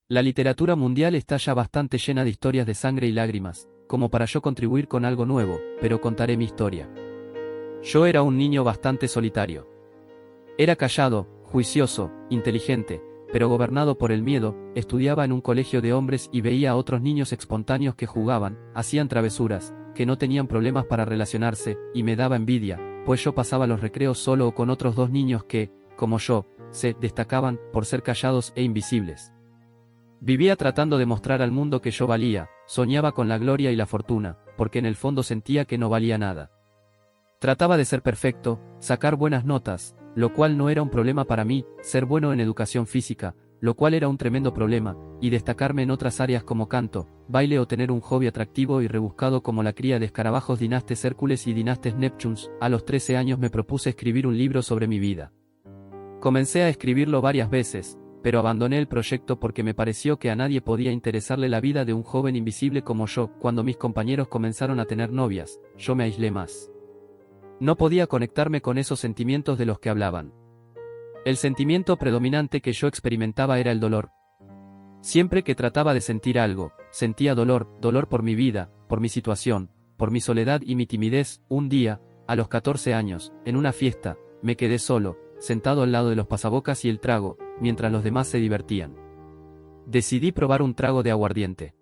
La literatura mundial está ya bastante llena de historias de sangre y lágrimas, como para yo contribuir con algo nuevo, pero contaré mi historia. Yo era un niño bastante solitario. Era callado, juicioso, inteligente, pero gobernado por el miedo. Estudiaba en un colegio de hombres y veía a otros niños espontáneos que jugaban, hacían travesuras, que no tenían problemas para relacionarse, y me daba envidia, pues yo pasaba los recreos solo o con otros dos niños que, como yo, se destacaban por ser callados e invisibles. Vivía tratando de mostrar al mundo que yo valía, soñaba con la gloria y la fortuna, porque en el fondo sentía que no valía nada. Trataba de ser perfecto, sacar buenas notas, lo cual no era un problema para mí, ser bueno en educación física, lo cual era un tremendo problema, y destacarme en otras áreas como canto, baile o tener un hobby atractivo y rebuscado como la cría de escarabajos Dinastes Hércules y Dinastes Neptunes. A los 13 años me propuse escribir un libro sobre mi vida. Comencé a escribirlo varias veces, pero abandoné el proyecto porque me pareció que a nadie podía interesarle la vida de un joven invisible como yo. Cuando mis compañeros comenzaron a tener novias, yo me aislé más. No podía conectarme con esos sentimientos de los que hablaban. El sentimiento predominante que yo experimentaba era el dolor. Siempre que trataba de sentir algo, sentía dolor, dolor por mi vida, por mi situación, por mi soledad y mi timidez. Un día, a los 14 años, en una fiesta, me quedé solo, sentado al lado de los pasabocas y el trago, mientras los demás se divertían. Decidí probar un trago de aguardiente.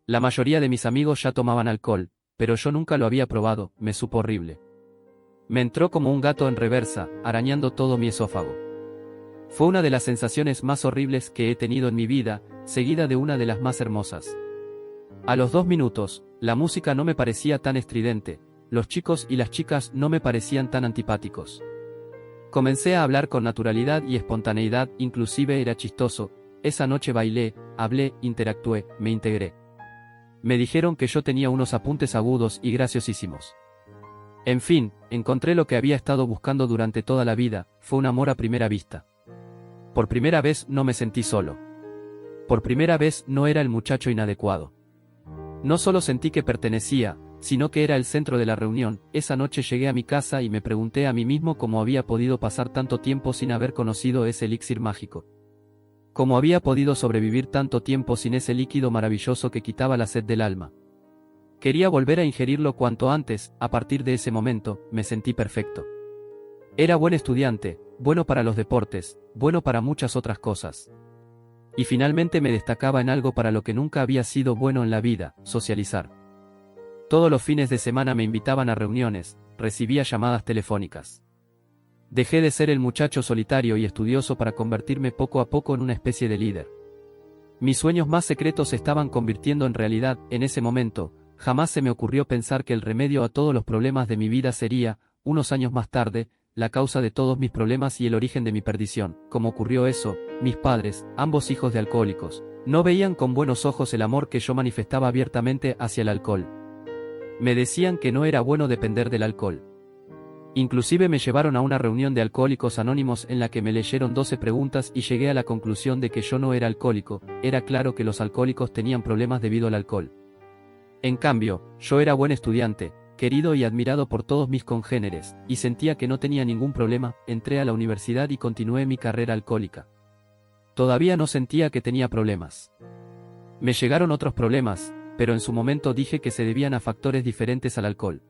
La mayoría de mis amigos ya tomaban alcohol, pero yo nunca lo había probado. Me supo horrible. Me entró como un gato en reversa, arañando todo mi esófago. Fue una de las sensaciones más horribles que he tenido en mi vida, seguida de una de las más hermosas. A los 2 minutos, la música no me parecía tan estridente, los chicos y las chicas no me parecían tan antipáticos. Comencé a hablar con naturalidad y espontaneidad, inclusive era chistoso. Esa noche bailé, hablé, interactué, me integré. Me dijeron que yo tenía unos apuntes agudos y graciosísimos. En fin, encontré lo que había estado buscando durante toda la vida. Fue un amor a primera vista. Por primera vez no me sentí solo. Por primera vez no era el muchacho inadecuado. No solo sentí que pertenecía, sino que era el centro de la reunión. Esa noche llegué a mi casa y me pregunté a mí mismo cómo había podido pasar tanto tiempo sin haber conocido ese elixir mágico. Cómo había podido sobrevivir tanto tiempo sin ese líquido maravilloso que quitaba la sed del alma. Quería volver a ingerirlo cuanto antes. A partir de ese momento, me sentí perfecto. Era buen estudiante, bueno para los deportes, bueno para muchas otras cosas. Y finalmente me destacaba en algo para lo que nunca había sido bueno en la vida: socializar. Todos los fines de semana me invitaban a reuniones, recibía llamadas telefónicas. Dejé de ser el muchacho solitario y estudioso para convertirme poco a poco en una especie de líder. Mis sueños más secretos se estaban convirtiendo en realidad. En ese momento, jamás se me ocurrió pensar que el remedio a todos los problemas de mi vida sería, unos años más tarde, la causa de todos mis problemas y el origen de mi perdición. ¿Cómo ocurrió eso? Mis padres, ambos hijos de alcohólicos, no veían con buenos ojos el amor que yo manifestaba abiertamente hacia el alcohol. Me decían que no era bueno depender del alcohol. Inclusive me llevaron a una reunión de alcohólicos anónimos en la que me leyeron 12 preguntas y llegué a la conclusión de que yo no era alcohólico. Era claro que los alcohólicos tenían problemas debido al alcohol. En cambio, yo era buen estudiante, querido y admirado por todos mis congéneres, y sentía que no tenía ningún problema. Entré a la universidad y continué mi carrera alcohólica. Todavía no sentía que tenía problemas. Me llegaron otros problemas, pero en su momento dije que se debían a factores diferentes al alcohol.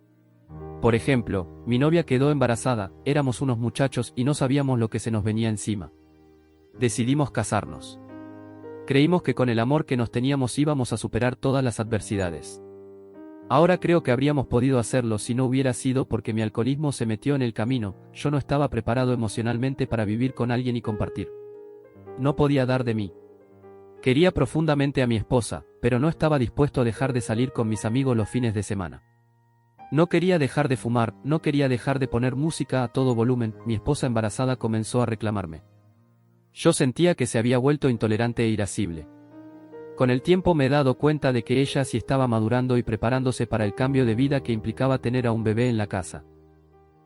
Por ejemplo, mi novia quedó embarazada, éramos unos muchachos y no sabíamos lo que se nos venía encima. Decidimos casarnos. Creímos que con el amor que nos teníamos íbamos a superar todas las adversidades. Ahora creo que habríamos podido hacerlo si no hubiera sido porque mi alcoholismo se metió en el camino. Yo no estaba preparado emocionalmente para vivir con alguien y compartir. No podía dar de mí. Quería profundamente a mi esposa, pero no estaba dispuesto a dejar de salir con mis amigos los fines de semana. No quería dejar de fumar, no quería dejar de poner música a todo volumen. Mi esposa embarazada comenzó a reclamarme. Yo sentía que se había vuelto intolerante e irascible. Con el tiempo me he dado cuenta de que ella sí estaba madurando y preparándose para el cambio de vida que implicaba tener a un bebé en la casa.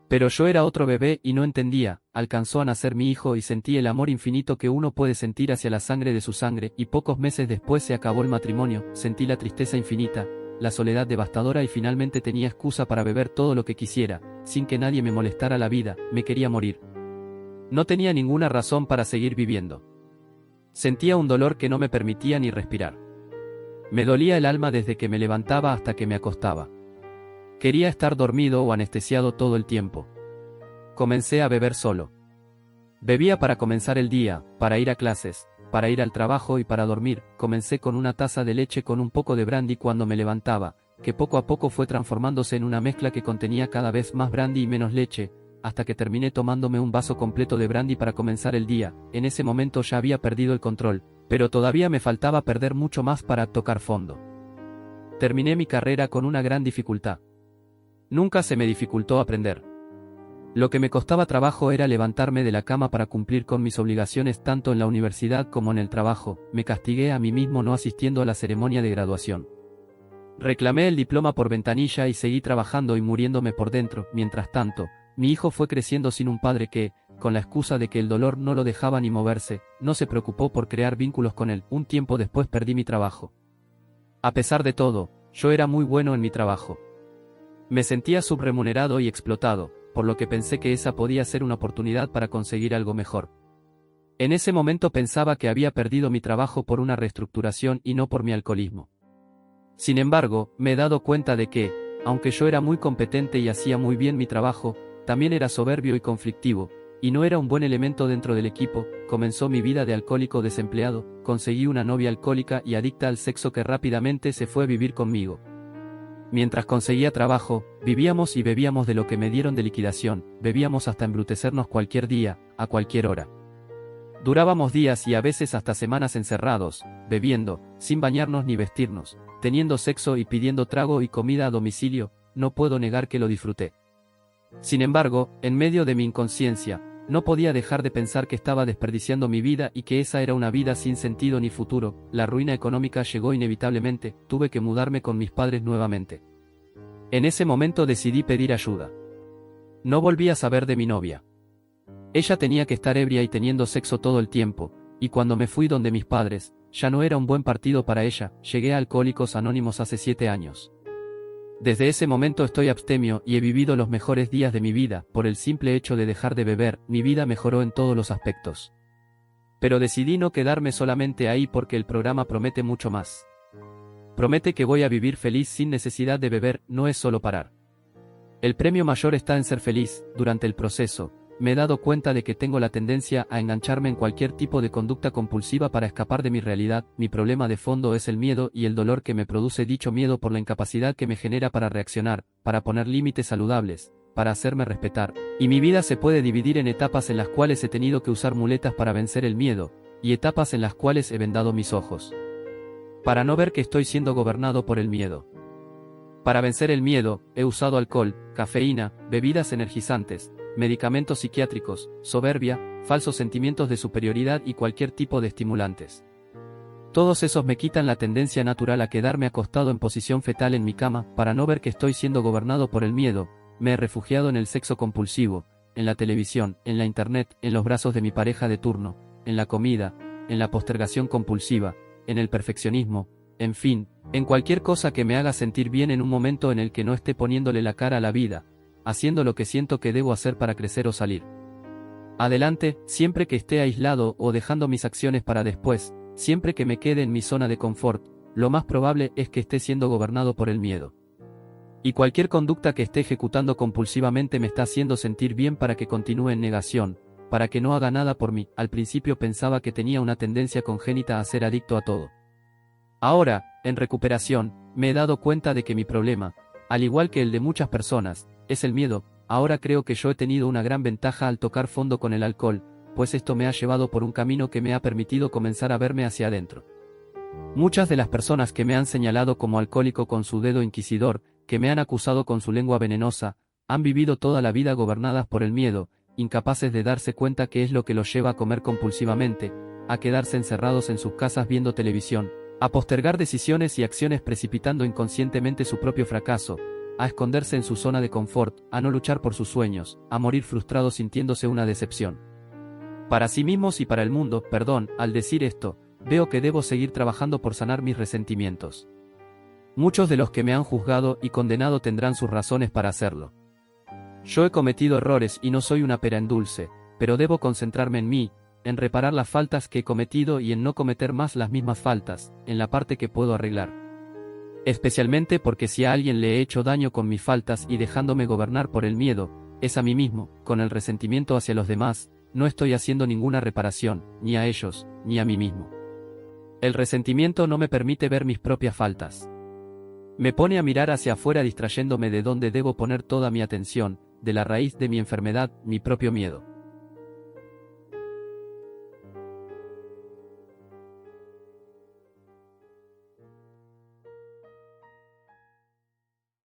Pero yo era otro bebé y no entendía. Alcanzó a nacer mi hijo y sentí el amor infinito que uno puede sentir hacia la sangre de su sangre, y pocos meses después se acabó el matrimonio. Sentí la tristeza infinita, la soledad devastadora y finalmente tenía excusa para beber todo lo que quisiera, sin que nadie me molestara la vida. Me quería morir. No tenía ninguna razón para seguir viviendo. Sentía un dolor que no me permitía ni respirar. Me dolía el alma desde que me levantaba hasta que me acostaba. Quería estar dormido o anestesiado todo el tiempo. Comencé a beber solo. Bebía para comenzar el día, para ir a clases, para ir al trabajo y para dormir. Comencé con una taza de leche con un poco de brandy cuando me levantaba, que poco a poco fue transformándose en una mezcla que contenía cada vez más brandy y menos leche, hasta que terminé tomándome un vaso completo de brandy para comenzar el día. En ese momento ya había perdido el control, pero todavía me faltaba perder mucho más para tocar fondo. Terminé mi carrera con una gran dificultad. Nunca se me dificultó aprender. Lo que me costaba trabajo era levantarme de la cama para cumplir con mis obligaciones tanto en la universidad como en el trabajo. Me castigué a mí mismo no asistiendo a la ceremonia de graduación. Reclamé el diploma por ventanilla y seguí trabajando y muriéndome por dentro. Mientras tanto, mi hijo fue creciendo sin un padre que, con la excusa de que el dolor no lo dejaba ni moverse, no se preocupó por crear vínculos con él. Un tiempo después perdí mi trabajo. A pesar de todo, yo era muy bueno en mi trabajo. Me sentía subremunerado y explotado, por lo que pensé que esa podía ser una oportunidad para conseguir algo mejor. En ese momento pensaba que había perdido mi trabajo por una reestructuración y no por mi alcoholismo. Sin embargo, me he dado cuenta de que, aunque yo era muy competente y hacía muy bien mi trabajo, también era soberbio y conflictivo, y no era un buen elemento dentro del equipo. Comenzó mi vida de alcohólico desempleado, conseguí una novia alcohólica y adicta al sexo que rápidamente se fue a vivir conmigo. Mientras conseguía trabajo, vivíamos y bebíamos de lo que me dieron de liquidación, bebíamos hasta embrutecernos cualquier día, a cualquier hora. Durábamos días y a veces hasta semanas encerrados, bebiendo, sin bañarnos ni vestirnos, teniendo sexo y pidiendo trago y comida a domicilio. No puedo negar que lo disfruté. Sin embargo, en medio de mi inconsciencia, no podía dejar de pensar que estaba desperdiciando mi vida y que esa era una vida sin sentido ni futuro. La ruina económica llegó inevitablemente, tuve que mudarme con mis padres nuevamente. En ese momento decidí pedir ayuda. No volví a saber de mi novia. Ella tenía que estar ebria y teniendo sexo todo el tiempo, y cuando me fui donde mis padres, ya no era un buen partido para ella. Llegué a Alcohólicos Anónimos hace 7 años. Desde ese momento estoy abstemio y he vivido los mejores días de mi vida. Por el simple hecho de dejar de beber, mi vida mejoró en todos los aspectos. Pero decidí no quedarme solamente ahí porque el programa promete mucho más. Promete que voy a vivir feliz sin necesidad de beber. No es solo parar. El premio mayor está en ser feliz. Durante el proceso, me he dado cuenta de que tengo la tendencia a engancharme en cualquier tipo de conducta compulsiva para escapar de mi realidad. Mi problema de fondo es el miedo y el dolor que me produce dicho miedo por la incapacidad que me genera para reaccionar, para poner límites saludables, para hacerme respetar. Y mi vida se puede dividir en etapas en las cuales he tenido que usar muletas para vencer el miedo, y etapas en las cuales he vendado mis ojos para no ver que estoy siendo gobernado por el miedo. Para vencer el miedo, he usado alcohol, cafeína, bebidas energizantes, medicamentos psiquiátricos, soberbia, falsos sentimientos de superioridad y cualquier tipo de estimulantes. Todos esos me quitan la tendencia natural a quedarme acostado en posición fetal en mi cama. Para no ver que estoy siendo gobernado por el miedo, me he refugiado en el sexo compulsivo, en la televisión, en la internet, en los brazos de mi pareja de turno, en la comida, en la postergación compulsiva, en el perfeccionismo, en fin, en cualquier cosa que me haga sentir bien en un momento en el que no esté poniéndole la cara a la vida, haciendo lo que siento que debo hacer para crecer o salir adelante. Siempre que esté aislado o dejando mis acciones para después, siempre que me quede en mi zona de confort, lo más probable es que esté siendo gobernado por el miedo. Y cualquier conducta que esté ejecutando compulsivamente me está haciendo sentir bien para que continúe en negación, para que no haga nada por mí. Al principio pensaba que tenía una tendencia congénita a ser adicto a todo. Ahora, en recuperación, me he dado cuenta de que mi problema, al igual que el de muchas personas, es el miedo. Ahora creo que yo he tenido una gran ventaja al tocar fondo con el alcohol, pues esto me ha llevado por un camino que me ha permitido comenzar a verme hacia adentro. Muchas de las personas que me han señalado como alcohólico con su dedo inquisidor, que me han acusado con su lengua venenosa, han vivido toda la vida gobernadas por el miedo, incapaces de darse cuenta qué es lo que los lleva a comer compulsivamente, a quedarse encerrados en sus casas viendo televisión, a postergar decisiones y acciones precipitando inconscientemente su propio fracaso, a esconderse en su zona de confort, a no luchar por sus sueños, a morir frustrados sintiéndose una decepción para sí mismos y para el mundo. Al decir esto, veo que debo seguir trabajando por sanar mis resentimientos. Muchos de los que me han juzgado y condenado tendrán sus razones para hacerlo. Yo he cometido errores y no soy una pera en dulce, pero debo concentrarme en mí, en reparar las faltas que he cometido y en no cometer más las mismas faltas, en la parte que puedo arreglar. Especialmente porque si a alguien le he hecho daño con mis faltas y dejándome gobernar por el miedo, es a mí mismo, con el resentimiento hacia los demás, no estoy haciendo ninguna reparación, ni a ellos, ni a mí mismo. El resentimiento no me permite ver mis propias faltas. Me pone a mirar hacia afuera distrayéndome de donde debo poner toda mi atención, de la raíz de mi enfermedad, mi propio miedo.